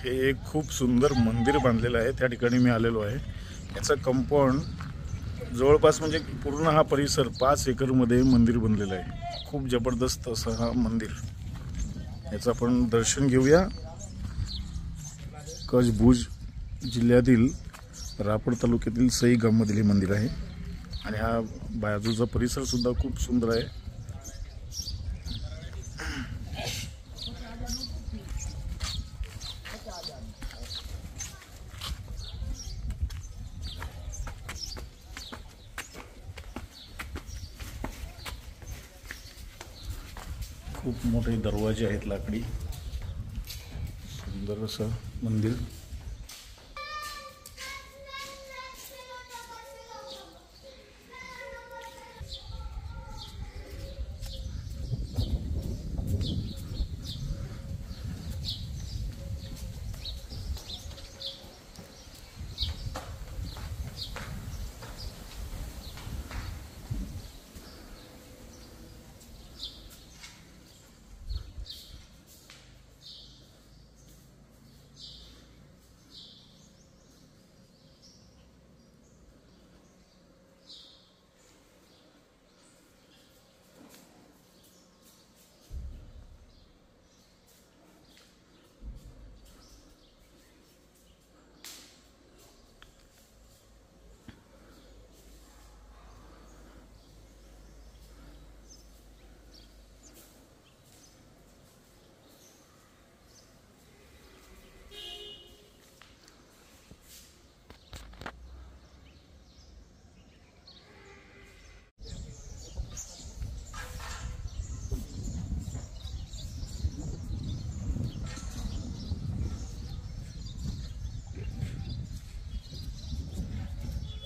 हे एक खूप सुंदर मंदिर बांधलेलं आहे। त्या ठिकाणी मी आलेलो आहे। याचा कंपाऊंड जवळपास म्हणजे पूर्ण हा परिसर 5 एकरमध्ये मंदिर बनलेलं आहे। खूप जबरदस्त असं हा मंदिर। याचं आपण दर्शन घेऊया। कच्छ भुज जिल्ह्यातील रापड तालुक्यातील सई गावामधील हे मंदिर आहे आणि हा बाजूचा परिसर सुद्धा खूप सुंदर आहे। खूप मोठे दरवाजे आहेत लाकडी। सुंदर असं मंदिर।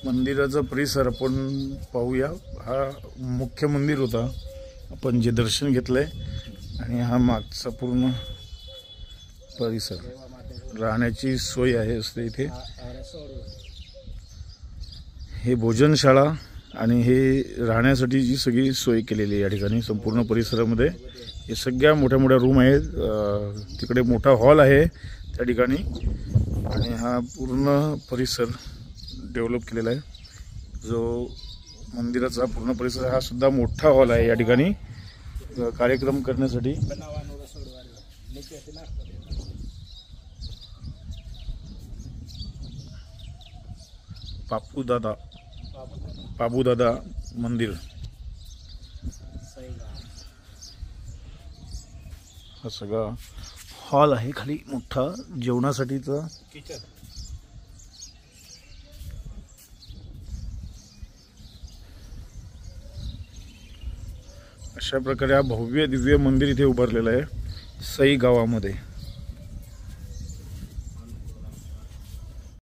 मंदिराचा परिसर आपण पाहूया। हा मुख्य मंदिर होता आपण जे दर्शन घेतलंय आणि हा मागचा पूर्ण परिसर राहण्याची सोय आहे असते इथे। हे भोजनशाळा आणि हे राहण्यासाठी जी सगळी सोय केलेली आहे या ठिकाणी संपूर्ण परिसरामध्ये। हे सगळ्या मोठ्या मोठ्या रूम आहेत। तिकडे मोठा हॉल आहे त्या ठिकाणी आणि हा पूर्ण परिसर डेव्हलप केलेला आहे। जो मंदिराचा पूर्ण परिसर हा सुद्धा मोठा हॉल आहे। या ठिकाणी कार्यक्रम करण्यासाठी बाबूदादा मंदिर हा सगळा हॉल आहे। खाली मोठा जेवणासाठीचा किचन। अशा प्रकारे हा भव्य दिव्य मंदिर इथे उभारलेलं आहे सई गावामध्ये।